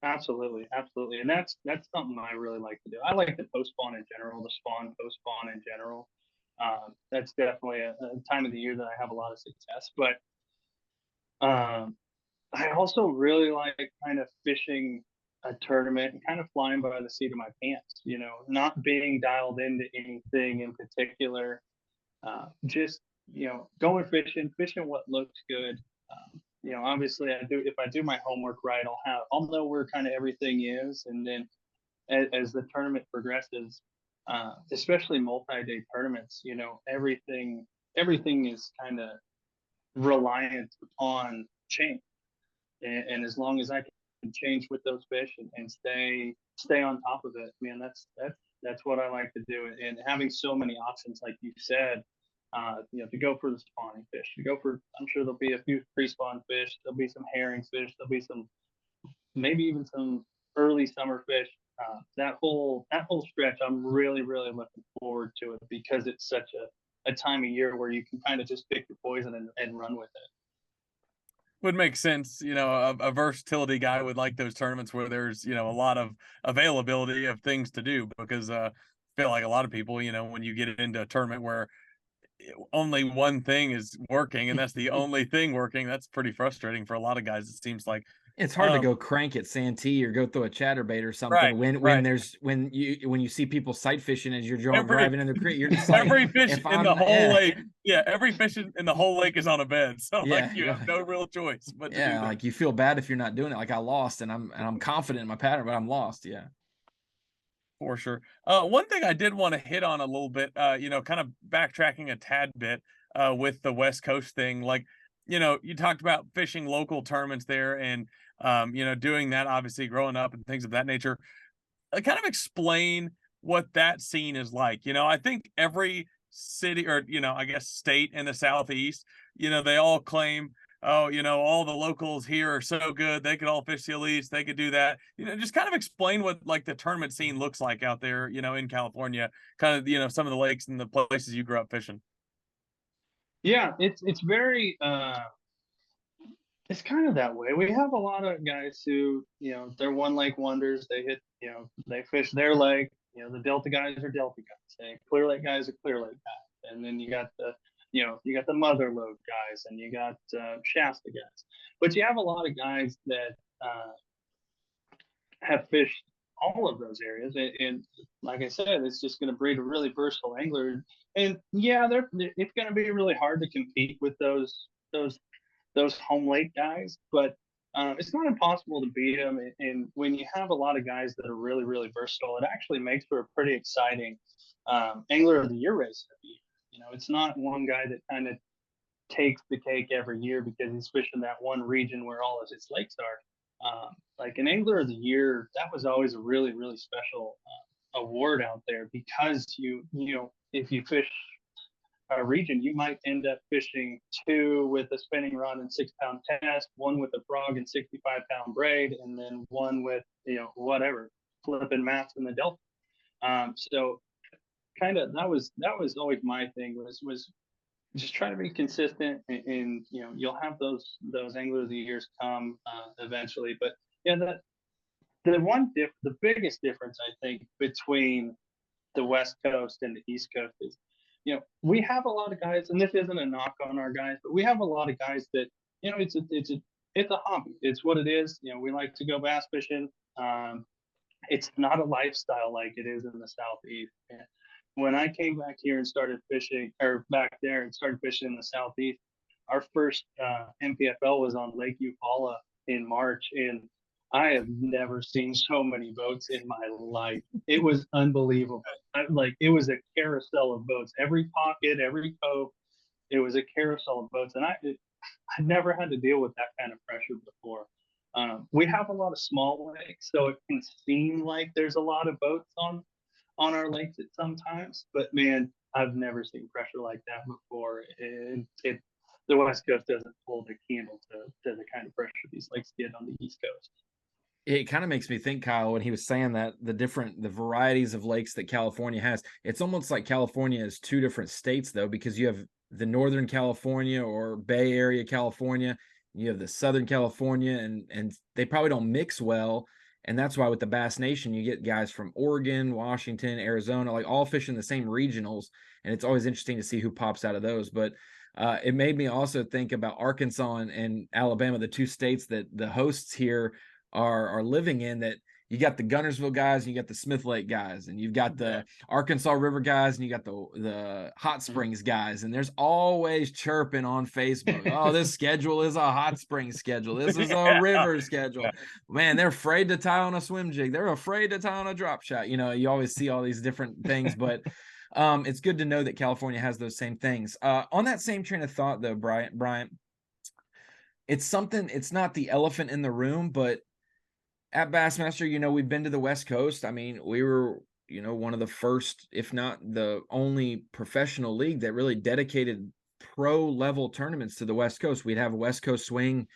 Absolutely, absolutely, and that's something I really like to do. I like the post spawn in general, the post spawn in general. That's definitely a time of the year that I have a lot of success. But I also really like kind of fishing a tournament and kind of flying by the seat of my pants. Not being dialed into anything in particular. Just going fishing what looks good. Obviously if I do my homework right, I'll know where kind of everything is, and then as the tournament progresses, especially multi-day tournaments, everything is kind of reliant on change, and as long as I can change with those fish and stay on top of it, man, that's what I like to do. And having so many options, like you said, to go for the spawning fish, I'm sure there'll be a few pre-spawn fish, there'll be some herring fish, there'll be some, maybe even some early summer fish. That whole stretch, I'm really, really looking forward to it, because it's such a time of year where you can kind of just pick your poison and run with it.
Would make sense. A versatility guy would like those tournaments where there's, a lot of availability of things to do, because I feel like a lot of people, when you get into a tournament where only one thing is working and that's the only thing working, that's pretty frustrating for a lot of guys, it seems like.
It's hard to go crank at Santee or go through a chatterbait or something when you see people sight fishing as you're driving in the creek. You're just like,
every fish in the whole lake. Yeah, every fish in the whole lake is on a bed. So you have no real choice but to do that.
Like you feel bad if you're not doing it. Like I lost, and I'm confident in my pattern, but I'm lost. Yeah.
For sure. One thing I did want to hit on a little bit, kind of backtracking a tad bit with the West Coast thing. Like, you talked about fishing local tournaments there, and doing that, obviously growing up and things of that nature. Kind of explain what that scene is like. I think every city, or I guess state in the Southeast, they all claim, oh, all the locals here are so good, they could all fish the elites, they could do that. Just kind of explain what like the tournament scene looks like out there, in California, kind of, some of the lakes and the places you grew up fishing.
Yeah, it's very it's kind of that way. We have a lot of guys who, they're one lake wonders. They hit, they fish their lake. The Delta guys are Delta guys. And Clear Lake guys are Clear Lake guys. And then you got the Mother Lode guys, and you got Shasta guys. But you have a lot of guys that have fished all of those areas. And like I said, it's just going to breed a really versatile angler. And yeah, it's going to be really hard to compete with those home lake guys, but it's not impossible to beat them. And when you have a lot of guys that are really, really versatile, it actually makes for a pretty exciting angler of the year race every year. It's not one guy that kind of takes the cake every year because he's fishing that one region where all of his lakes are. Like an angler of the year, that was always a really, really special award out there, because if you fish a region, you might end up fishing 2 with a spinning rod and 6-pound test, 1 with a frog and 65-pound braid, and then 1 with whatever flipping mats in the Delta. So kind of that was always my thing, was just try to be consistent, and you'll have those angler of the years come eventually. But yeah, the biggest difference I think between the West Coast and the East Coast is, we have a lot of guys, and this isn't a knock on our guys, but we have a lot of guys that, it's a hobby. It's what it is. We like to go bass fishing. It's not a lifestyle like it is in the Southeast. And when I came back here and started fishing, or back there and started fishing in the Southeast, our first MPFL was on Lake Eufaula in March, and I have never seen so many boats in my life. It was unbelievable. It was a carousel of boats. Every pocket, every cove, it was a carousel of boats. And I never had to deal with that kind of pressure before. We have a lot of small lakes, so it can seem like there's a lot of boats on our lakes at sometimes. But man, I've never seen pressure like that before. The West Coast doesn't hold a candle to the kind of pressure these lakes get on the East Coast.
It kind of makes me think, Kyle, when he was saying that the varieties of lakes that California has, it's almost like California is two different states, though, because you have the Northern California or Bay Area California, you have the Southern California, and they probably don't mix well. And that's why with the Bass Nation, you get guys from Oregon, Washington, Arizona, like all fishing the same regionals. And it's always interesting to see who pops out of those. But it made me also think about Arkansas and Alabama, the two states that the hosts here are living in, that you got the Gunnersville guys and you got the Smith Lake guys, and you've got the Arkansas River guys and you got the Hot Springs guys, and there's always chirping on Facebook, oh, this schedule is a Hot Springs schedule, this is a river schedule. Man, they're afraid to tie on a swim jig, they're afraid to tie on a drop shot. You know, you always see all these different things, but it's good to know that California has those same things. On that same train of thought, though, Bryant, it's something, it's not the elephant in the room, but at Bassmaster, you know, we've been to the West Coast. I mean, we were, you know, one of the first, if not the only professional league that really dedicated pro level tournaments to the West Coast. We'd have a West Coast swing,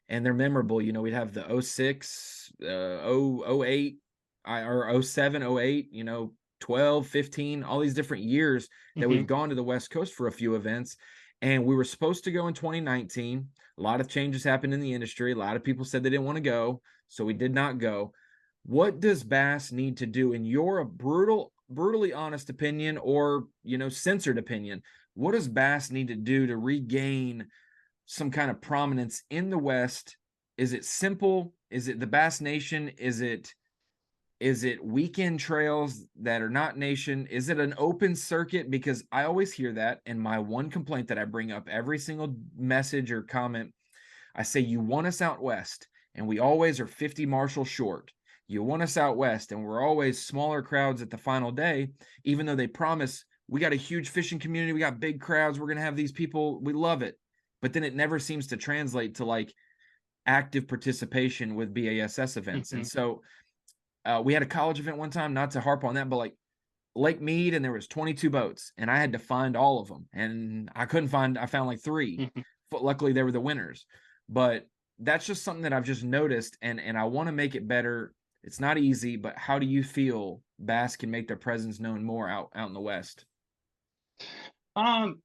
and they're memorable. You know, we'd have the 06, 08, or 07, 08, you know, 12, 15, all these different years that we've gone to the West Coast for a few events. And we were supposed to go in 2019. A lot of changes happened in the industry. A lot of people said they didn't want to go, so we did not go. What does Bass need to do, in your brutally honest opinion, or, you know, censored opinion? What does Bass need to do to regain some kind of prominence in the West? Is it simple? Is it the Bass Nation? Is it weekend trails that are not nation? Is it an open circuit? Because I always hear that, and my one complaint that I bring up every single message or comment, I say, you want us out west, and we always are 50 marshals short. You want us out west, and we're always smaller crowds at the final day, even though they promise we got a huge fishing community, we got big crowds, we're going to have these people, we love it. But then it never seems to translate to like active participation with B.A.S.S events. And so we had a college event one time, not to harp on that, but like Lake Mead, and there was 22 boats, and I had to find all of them, and I found like 3. Luckily they were the winners. But that's just something that I've just noticed, and I want to make it better. It's not easy, but how do you feel Bass can make their presence known more out in the West?
Man,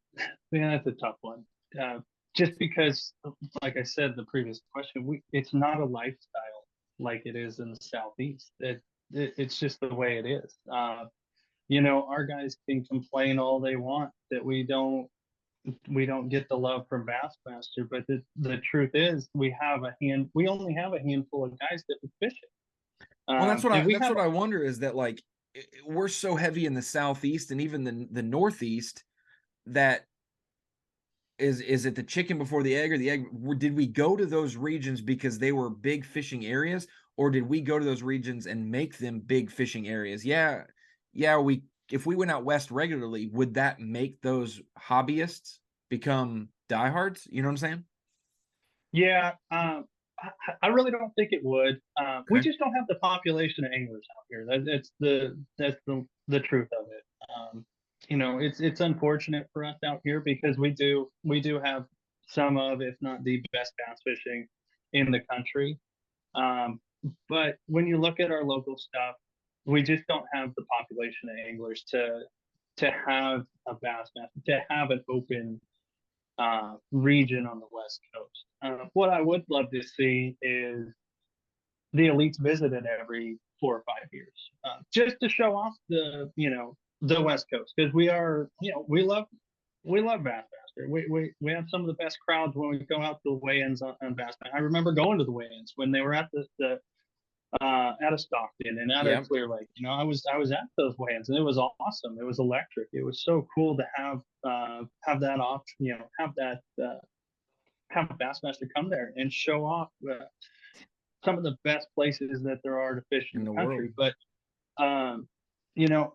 that's a tough one. Just because, like I said, the previous question, it's not a lifestyle like it is in the Southeast. It's just the way it is. You know, our guys can complain all they want that we don't get the love from Bassmaster, but the truth is we only have a handful of guys that would fish it.
Well, that's what I wonder, is that like we're so heavy in the Southeast and even the Northeast, that is it the chicken before the egg, or the egg? Did we go to those regions because they were big fishing areas, or did we go to those regions and make them big fishing areas? Yeah, if we went out west regularly, would that make those hobbyists become diehards? You know what I'm saying?
Yeah, I really don't think it would. We just don't have the population of anglers out here. That's the truth of it. You know, it's unfortunate for us out here because we do have some of, if not the best bass fishing in the country. But when you look at our local stuff, we just don't have the population of anglers to have a Bassmaster, to have an open region on the West Coast. What I would love to see is the elites visit it every 4 or 5 years, just to show off the West Coast, because we love Bassmaster. We have some of the best crowds when we go out to the weigh-ins on Bassmaster. I remember going to the weigh-ins when they were at the out of Stockton and out of Clear Lake. You know, I was at those weigh-ins, and it was awesome. It was electric. It was so cool to have that option. You know, have Bassmaster come there and show off some of the best places that there are to fish in the country. World. But you know,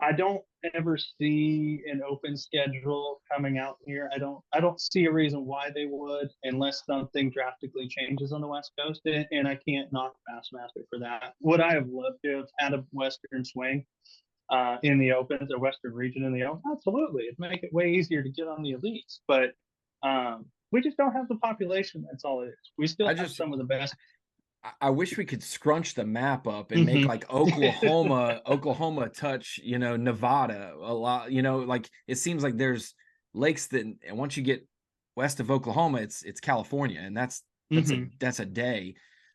I don't ever see an open schedule coming out here. I don't see a reason why they would, unless something drastically changes on the West Coast. And I can't knock Bassmaster for that. Would I have loved to have had a Western swing in the Opens or Western region in the Open? Absolutely. It'd make it way easier to get on the elites. But we just don't have the population. That's all it is. We still have some of the best.
I wish we could scrunch the map up and
Mm-hmm.
make like Oklahoma touch, Nevada a lot, like it seems like there's lakes that, and once you get west of Oklahoma, it's California, and that's a day.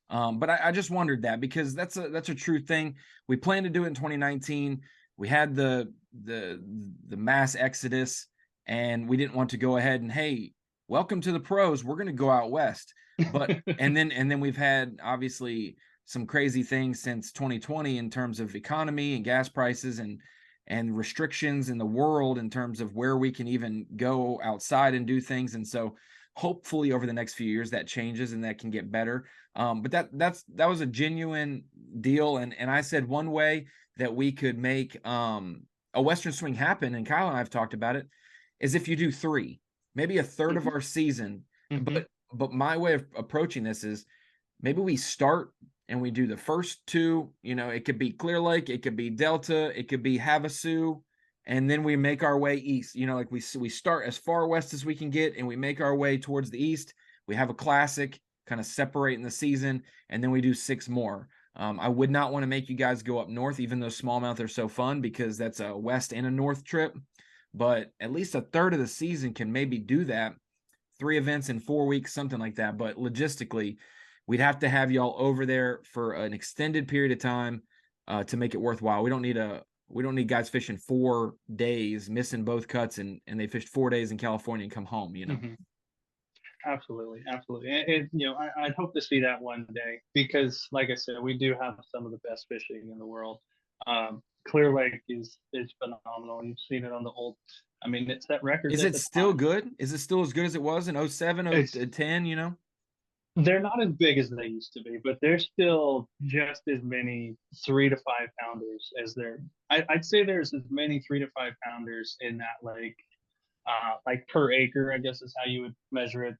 But I just wondered that, because that's a true thing. We planned to do it in 2019. We had the mass exodus, and we didn't want to go ahead and, hey, welcome to the pros, we're going to go out west. But and then we've had obviously some crazy things since 2020 in terms of economy and gas prices and restrictions in the world in terms of where we can even go outside and do things. And so hopefully over the next few years that changes and that can get better. But that was a genuine deal. And I said one way that we could make a Western swing happen, and Kyle and I have talked about it, is if you do 3, maybe a third of our season. But my way of approaching this is maybe we start and we do the first 2, it could be Clear Lake, it could be Delta, it could be Havasu, and then we make our way east. Like we start as far west as we can get, and we make our way towards the east. We have a classic, kind of separating the season, and then we do 6 more. I would not want to make you guys go up north, even though smallmouth are so fun, because that's a west and a north trip. But at least a third of the season can maybe do that. 3 events in 4 weeks, something like that. But logistically, we'd have to have y'all over there for an extended period of time to make it worthwhile. We don't need guys fishing 4 days, missing both cuts, and they fished 4 days in California and come home.
Absolutely. I'd hope to see that one day, because, like I said, we do have some of the best fishing in the world. Clear Lake is phenomenal. You've seen it on the old. I mean, it's that record.
Is it still good? Is it still as good as it was in 07, 10?
They're not as big as they used to be, but there's still just as many 3 to 5 pounders as there. I'd say there's as many 3 to 5 pounders in that lake, like per acre, I guess is how you would measure it.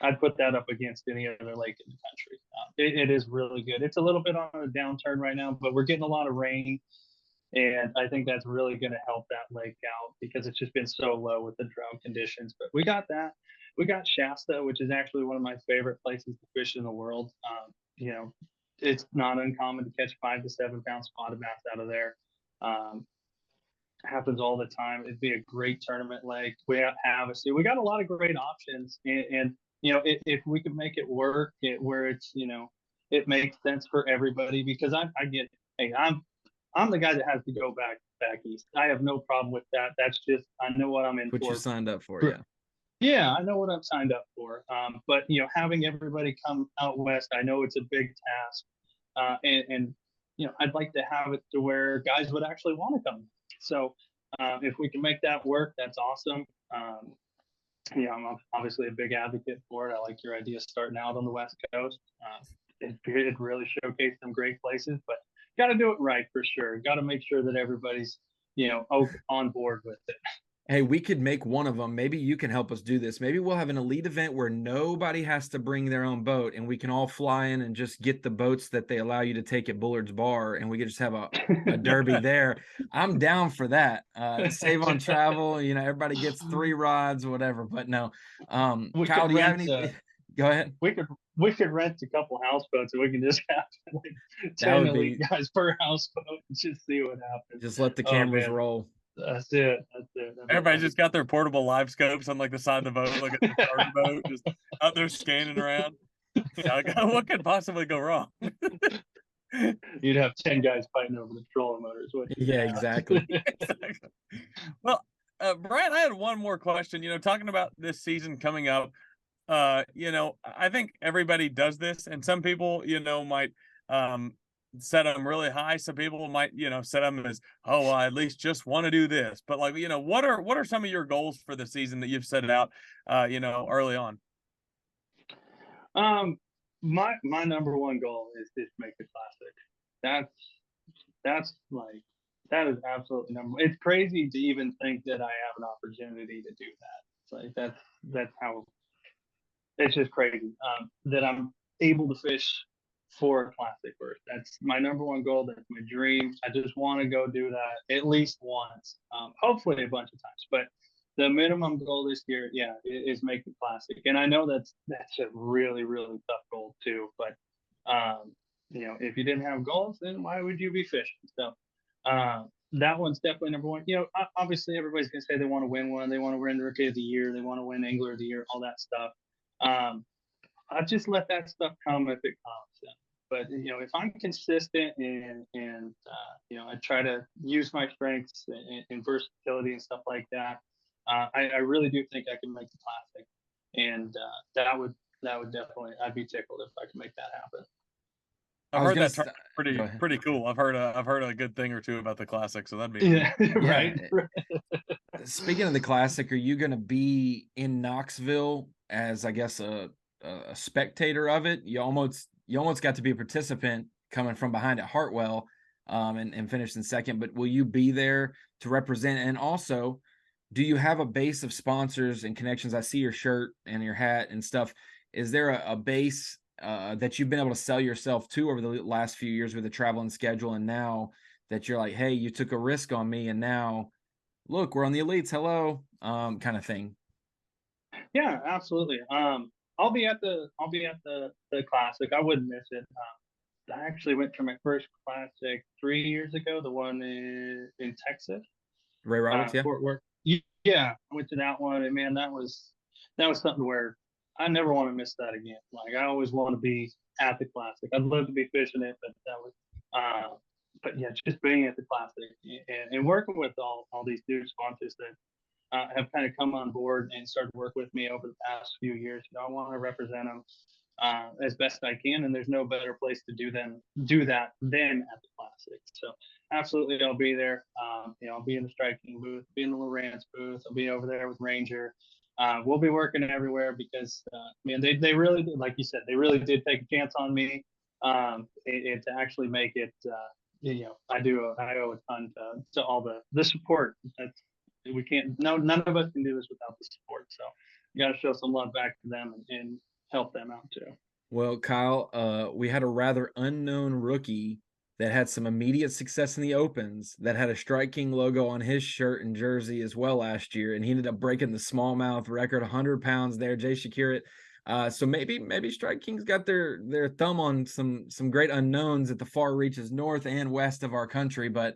I'd put that up against any other lake in the country. It is really good. It's a little bit on a downturn right now, but we're getting a lot of rain. And I think that's really going to help that lake out, because it's just been so low with the drought conditions. But we got that. We got Shasta, which is actually one of my favorite places to fish in the world. It's not uncommon to catch 5 to 7 pound spotted bass out of there. Happens all the time. It'd be a great tournament lake. We have we got a lot of great options, and if we could make it work, where it's it makes sense for everybody, because I get, hey, I'm the guy that has to go back east. I have no problem with that. That's just, I know what I'm in for.
What you signed up for, yeah.
Yeah, I know what I'm signed up for. But having everybody come out west, I know it's a big task, and I'd like to have it to where guys would actually want to come. So if we can make that work, that's awesome. I'm obviously a big advocate for it. I like your idea starting out on the West Coast. It really showcased some great places, but got to do it right for sure. Got to make sure that everybody's, on board with it.
Hey, we could make one of them. Maybe you can help us do this. Maybe we'll have an elite event where nobody has to bring their own boat, and we can all fly in and just get the boats that they allow you to take at Bullard's Bar, and we could just have a derby there. I'm down for that. Save on travel. Everybody gets 3 rods, whatever. But no, Kyle, do you have any? Go ahead.
We could rent a couple houseboats, and we can just have like 10 elite guys per houseboat and just see what happens.
Just let the cameras roll.
That's it.
Everybody just got their portable live scopes on like the side of the boat, like a charter boat, just out there scanning around. What could possibly go wrong?
You'd have 10 guys fighting over the trolling motors.
Yeah, exactly.
Well, Brian, I had one more question. Talking about this season coming up, I think everybody does this, and some people, might set them really high. Some people might, set them as, I at least just want to do this. But like, what are some of your goals for the season that you've set out, early on?
My number one goal is to make a classic. That's like That is absolutely number one. It's crazy to even think that I have an opportunity to do that. It's like that's how it's just crazy that I'm able to fish for a classic first. That's my number one goal. That's my dream. I just want to go do that at least once, hopefully a bunch of times. But the minimum goal this year, yeah, is make the classic. And I know that's a really really tough goal too. But if you didn't have goals, then why would you be fishing? So that one's definitely number one. Obviously everybody's gonna say they want to win one. They want to win Rookie of the Year. They want to win Angler of the Year. All that stuff. I just let that stuff come if it comes. But if I'm consistent and I try to use my strengths and versatility and stuff like that, I really do think I can make the classic, and that would definitely, I'd be tickled if I could make that happen.
I've
I was
heard
gonna
that
st-
tournament's pretty cool. I've heard a good thing or two about the classic, so that'd be
Yeah,
Yeah.
right.
Speaking of the classic, are you going to be in Knoxville as, I guess, a spectator of it? You almost got to be a participant coming from behind at Hartwell, and finished in second. But will you be there to represent? And also, do you have a base of sponsors and connections? I see your shirt and your hat and stuff. Is there a base that you've been able to sell yourself to over the last few years with the travel and schedule, and now that you're like, hey, you took a risk on me, and now look, we're on the elites, hello, kind of thing?
Yeah, absolutely. I'll be at the classic. I wouldn't miss it. I actually went to my first classic 3 years ago, the one in Texas,
Ray Roberts, yeah.
Fort Worth. Yeah, I went to that one, and man, that was something where I never want to miss that again. Like I always want to be at the classic. I'd love to be fishing it, but but yeah, just being at the classic and working with all these new sponsors that have kind of come on board and started to work with me over the past few years. I want to represent them as best I can, and there's no better place to do that than at the classic. So absolutely, I'll be there. I'll be in the striking booth, be in the Lowrance booth. I'll be over there with Ranger. We'll be working everywhere because man, they really did, like you said, they really did take a chance on me, and to actually make it. I owe a ton to all the support. We can't, no, none of us can do this without the support. So you got to show some love back to them and help them out too.
Well, Kyle, we had a rather unknown rookie that had some immediate success in the opens that had a Strike King logo on his shirt and jersey as well last year, and he ended up breaking the smallmouth record, 100 pounds there. Jay Shakirat. So maybe Strike King's got their thumb on some great unknowns at the far reaches north and west of our country. But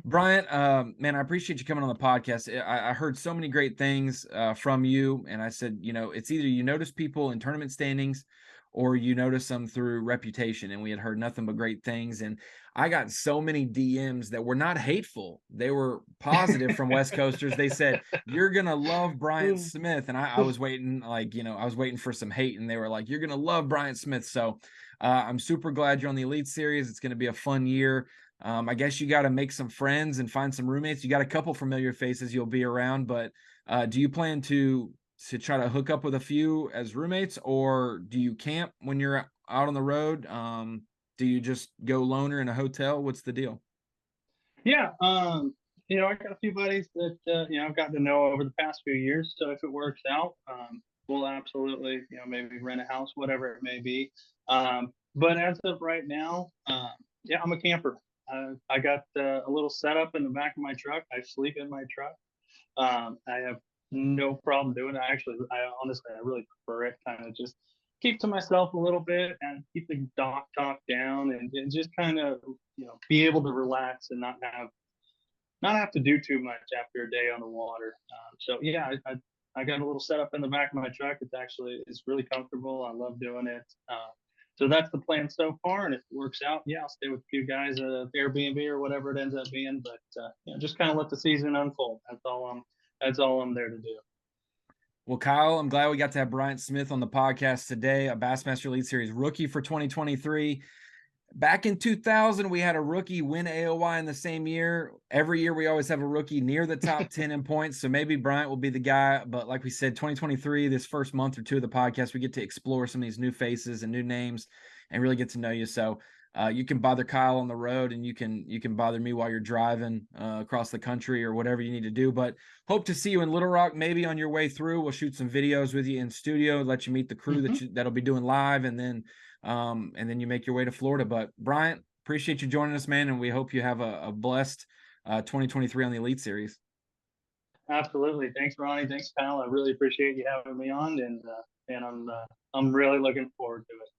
Bryant, man, I appreciate you coming on the podcast. I heard so many great things from you, and I said, it's either you notice people in tournament standings or you notice them through reputation, and we had heard nothing but great things. And I got so many DMs that were not hateful; they were positive from West Coasters. They said, "You're gonna love Bryant Smith," and I was waiting, I was waiting for some hate, and they were like, "You're gonna love Bryant Smith." So I'm super glad you're on the Elite Series. It's going to be a fun year. I guess you got to make some friends and find some roommates. You got a couple familiar faces you'll be around, but do you plan to try to hook up with a few as roommates, or do you camp when you're out on the road? Do you just go loner in a hotel? What's the deal?
Yeah, I got a few buddies that I've gotten to know over the past few years. So if it works out, we'll absolutely maybe rent a house, whatever it may be. But as of right now, yeah, I'm a camper. I got a little setup in the back of my truck. I sleep in my truck. I have no problem doing it. I honestly, I really prefer it. Kind of just keep to myself a little bit and keep the dock talk down and just kind of be able to relax and not have to do too much after a day on the water. So yeah, I got a little setup in the back of my truck. It's really comfortable. I love doing it. So that's the plan so far, and if it works out, yeah, I'll stay with a few guys at Airbnb or whatever it ends up being. But just kind of let the season unfold. That's all I'm there to do.
Well, Kyle, I'm glad we got to have Bryant Smith on the podcast today, a Bassmaster Elite Series rookie for 2023. Back in 2000, we had a rookie win AOY in the same year. Every year, we always have a rookie near the top 10 in points. So maybe Bryant will be the guy. But like we said, 2023, this first month or two of the podcast, we get to explore some of these new faces and new names and really get to know you. So you can bother Kyle on the road, and you can bother me while you're driving across the country or whatever you need to do. But hope to see you in Little Rock, maybe on your way through. We'll shoot some videos with you in studio, let you meet the crew that'll be doing live, and then you make your way to Florida. But Bryant, appreciate you joining us, man, and we hope you have a blessed 2023 on the Elite Series.
Absolutely. Thanks, Ronnie. Thanks, Kyle. I really appreciate you having me on, and I'm really looking forward to it.